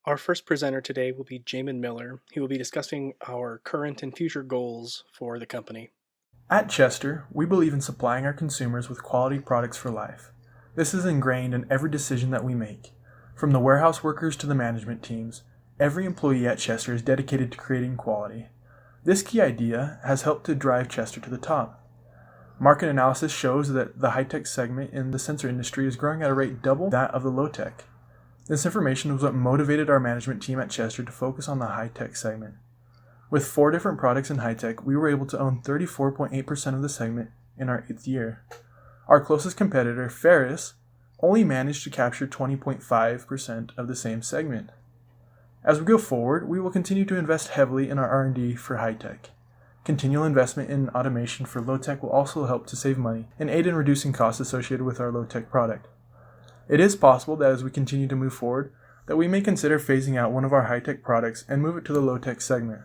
Our first presenter today will be Jamin Miller. He will be discussing our current and future goals for the company. At Chester, we believe in supplying our consumers with quality products for life. This is ingrained in every decision that we make. From the warehouse workers to the management teams, every employee at Chester is dedicated to creating quality. This key idea has helped to drive Chester to the top. Market analysis shows that the high-tech segment in the sensor industry is growing at a rate double that of the low-tech. This information was what motivated our management team at Chester to focus on the high-tech segment. With 4 different products in high-tech, we were able to own 34.8% of the segment in our 8th year. Our closest competitor, Ferris, only managed to capture 20.5% of the same segment. As we go forward, we will continue to invest heavily in our R&D for high-tech. Continual investment in automation for low-tech will also help to save money and aid in reducing costs associated with our low-tech product. It is possible that as we continue to move forward, that we may consider phasing out one of our high-tech products and move it to the low-tech segment.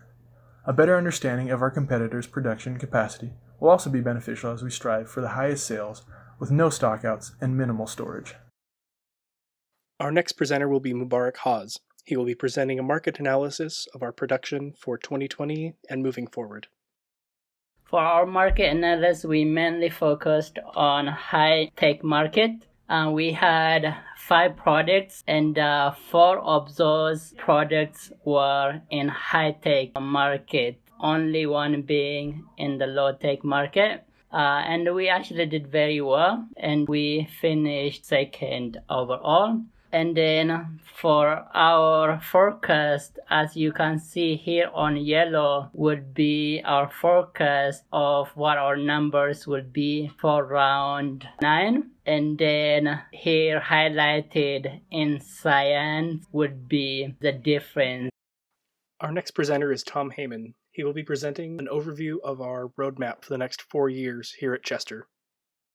A better understanding of our competitors' production capacity will also be beneficial as we strive for the highest sales with no stockouts and minimal storage. Our next presenter will be Mubarak Hawes. He will be presenting a market analysis of our production for 2020 and moving forward. For our market analysis, we mainly focused on high-tech market. We had 5 products, and 4 of those products were in high-tech market, only one being in the low-tech market. And we actually did very well, and we finished second overall. And then for our forecast, as you can see here on yellow, would be our forecast of what our numbers would be for round 9. And then here highlighted in cyan would be the difference. Our next presenter is Tom Heyman. He will be presenting an overview of our roadmap for the next 4 years here at Chester.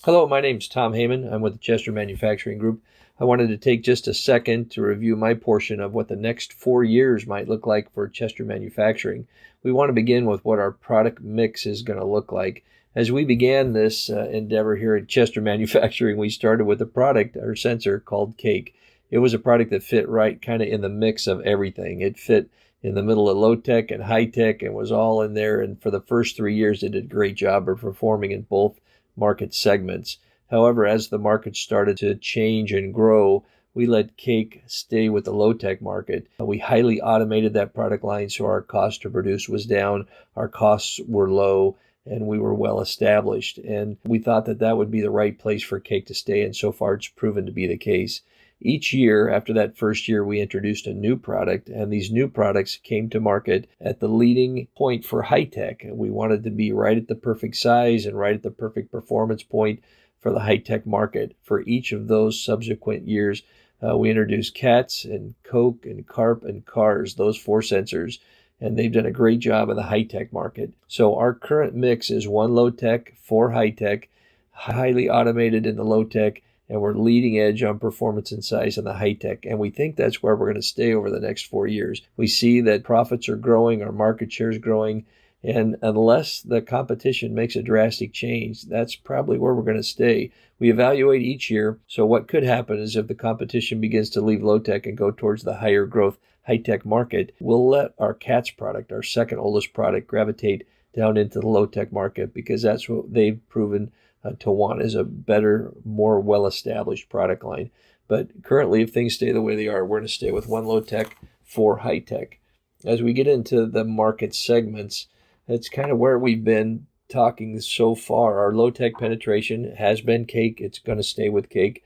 Hello, my name's Tom Heyman. I'm with the Chester Manufacturing Group. I wanted to take just a second to review my portion of what the next 4 years might look like for Chester Manufacturing. We want to begin with what our product mix is going to look like. As we began this endeavor here at Chester Manufacturing, we started with a product, our sensor, called Cake. It was a product that fit right kind of in the mix of everything. It fit in the middle of low-tech and high-tech and was all in there. And for the first 3 years, it did a great job of performing in both market segments. However, as the market started to change and grow, we let Cake stay with the low-tech market. We highly automated that product line, so our cost to produce was down, our costs were low, and we were well established. And we thought that that would be the right place for Cake to stay, and so far it's proven to be the case. Each year, after that first year, we introduced a new product, and these new products came to market at the leading point for high-tech. We wanted to be right at the perfect size and right at the perfect performance point for the high-tech market. For each of those subsequent years, we introduced CATS and Coke and CARP and CARS, those 4 sensors, and they've done a great job in the high-tech market. So our current mix is 1 low-tech, 4 high-tech, highly automated in the low-tech, and we're leading edge on performance and size in the high-tech. And we think that's where we're going to stay over the next 4 years. We see that profits are growing, our market share is growing, and unless the competition makes a drastic change, that's probably where we're going to stay. We evaluate each year, so what could happen is if the competition begins to leave low-tech and go towards the higher growth high-tech market, we'll let our CATS product, our second oldest product, gravitate down into the low-tech market because that's what they've proven to want is a better, more well-established product line. But currently, if things stay the way they are, we're going to stay with 1 low-tech, 4 high-tech. As we get into the market segments, that's kind of where we've been talking so far. Our low-tech penetration has been Cake. It's going to stay with Cake.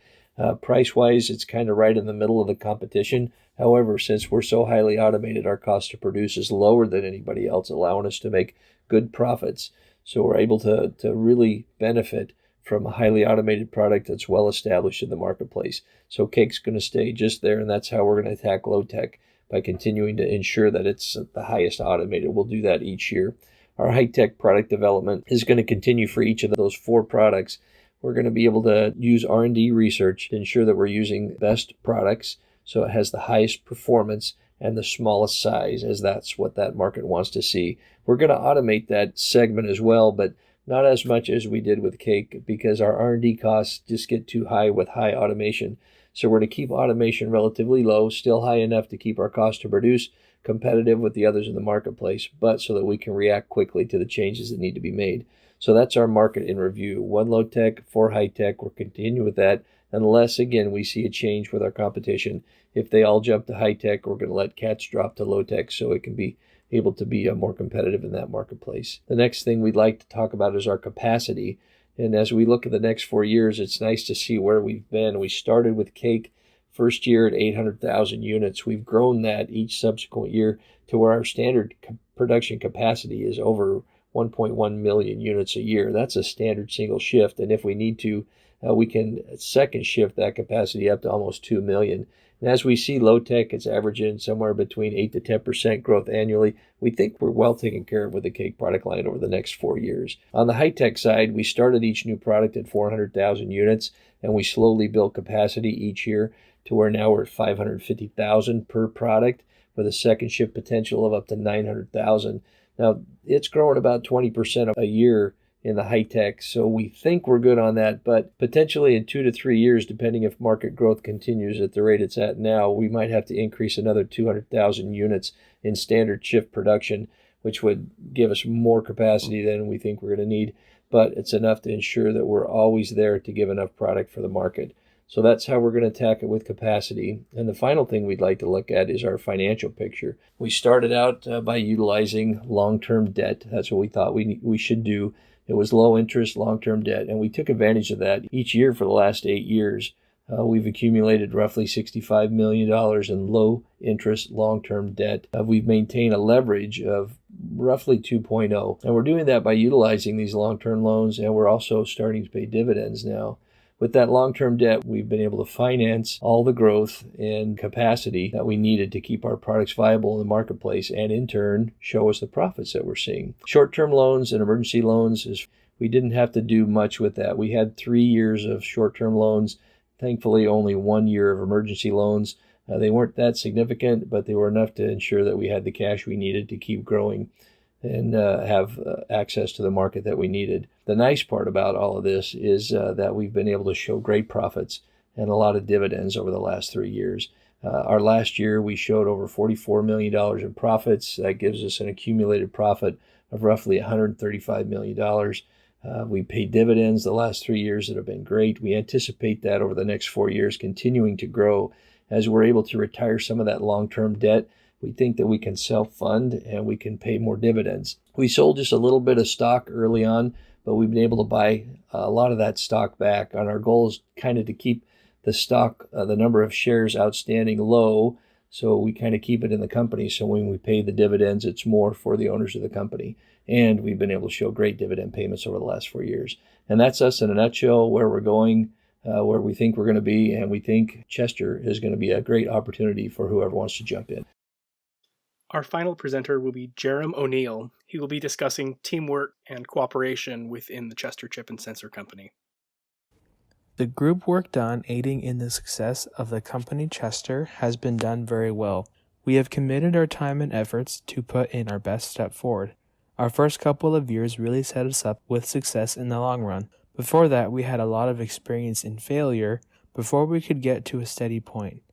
Price-wise, it's kind of right in the middle of the competition. However, since we're so highly automated, our cost to produce is lower than anybody else, allowing us to make good profits. So we're able to really benefit from a highly automated product that's well established in the marketplace. So Cake's going to stay just there, and that's how we're going to attack low-tech, by continuing to ensure that it's the highest automated. We'll do that each year. Our high-tech product development is going to continue for each of those 4 products. We're going to be able to use R&D research to ensure that we're using best products so it has the highest performance and the smallest size, as that's what that market wants to see. We're going to automate that segment as well, but not as much as we did with Cake because our R&D costs just get too high with high automation. So we're going to keep automation relatively low, still high enough to keep our cost to produce competitive with the others in the marketplace, but so that we can react quickly to the changes that need to be made. So that's our market in review. 1 low tech, 4 high tech. We're continuing with that unless, again, we see a change with our competition. If they all jump to high tech, we're going to let cats drop to low tech so it can be able to be more competitive in that marketplace. The next thing we'd like to talk about is our capacity. And as we look at the next 4 years, it's nice to see where we've been. We started with cake first year at 800,000 units. We've grown that each subsequent year to where our standard production capacity is over 1.1 million units a year. That's a standard single shift. And if we need to, we can second shift that capacity up to almost 2 million. And as we see low tech, it's averaging somewhere between 8 to 10% growth annually. We think we're well taken care of with the cake product line over the next 4 years. On the high tech side, we started each new product at 400,000 units, and we slowly built capacity each year to where now we're at 550,000 per product with a second shift potential of up to 900,000. Now, it's growing about 20% a year in the high tech, so we think we're good on that, but potentially in 2 to 3 years, depending if market growth continues at the rate it's at now, we might have to increase another 200,000 units in standard shift production, which would give us more capacity than we think we're going to need, but it's enough to ensure that we're always there to give enough product for the market. So that's how we're going to attack it with capacity. And the final thing we'd like to look at is our financial picture. We started out by utilizing long-term debt. That's what we thought we should do. It was low interest, long-term debt, and we took advantage of that each year for the last 8 years. We've accumulated roughly $65 million in low interest, long-term debt. We've maintained a leverage of roughly 2.0, and we're doing that by utilizing these long-term loans, and we're also starting to pay dividends now. With that long-term debt, we've been able to finance all the growth and capacity that we needed to keep our products viable in the marketplace and in turn show us the profits that we're seeing. Short-term loans and emergency loans, we didn't have to do much with that. We had 3 years of short-term loans, thankfully only 1 year of emergency loans. They weren't that significant, but they were enough to ensure that we had the cash we needed to keep growing and have access to the market that we needed. The nice part about all of this is that we've been able to show great profits and a lot of dividends over the last 3 years. Our last year, we showed over $44 million in profits. That gives us an accumulated profit of roughly $135 million. We paid dividends the last 3 years that have been great. We anticipate that over the next 4 years continuing to grow as we're able to retire some of that long-term debt. We think that we can self-fund and we can pay more dividends. We sold just a little bit of stock early on, but we've been able to buy a lot of that stock back. And our goal is kind of to keep the stock, the number of shares outstanding low, so we kind of keep it in the company. So when we pay the dividends, it's more for the owners of the company. And we've been able to show great dividend payments over the last 4 years. And that's us in a nutshell, where we're going, where we think we're going to be. And we think Chester is going to be a great opportunity for whoever wants to jump in. Our final presenter will be Jerem O'Neill. He will be discussing teamwork and cooperation within the Chester Chip and Sensor Company. The group work done aiding in the success of the company Chester has been done very well. We have committed our time and efforts to put in our best step forward. Our first couple of years really set us up with success in the long run. Before that, we had a lot of experience in failure before we could get to a steady point.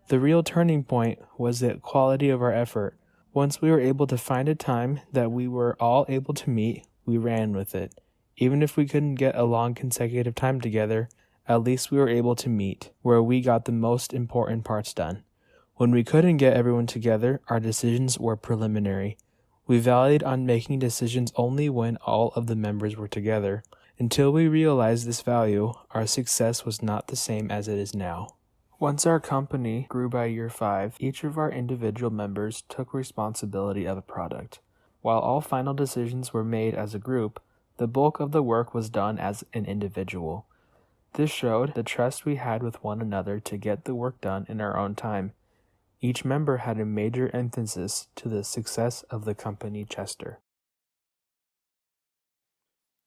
The real turning point was the quality of our effort. Once we were able to find a time that we were all able to meet, we ran with it. Even if we couldn't get a long consecutive time together, at least we were able to meet, where we got the most important parts done. When we couldn't get everyone together, our decisions were preliminary. We valued on making decisions only when all of the members were together. Until we realized this value, our success was not the same as it is now. Once our company grew by year 5, each of our individual members took responsibility of a product. While all final decisions were made as a group, the bulk of the work was done as an individual. This showed the trust we had with one another to get the work done in our own time. Each member had a major emphasis to the success of the company Chester.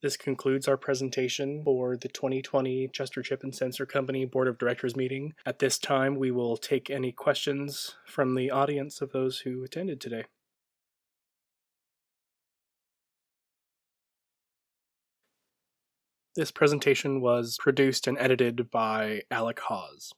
This concludes our presentation for the 2020 Chester Chip and Sensor Company Board of Directors meeting. At this time, we will take any questions from the audience of those who attended today. This presentation was produced and edited by Alec Hawes.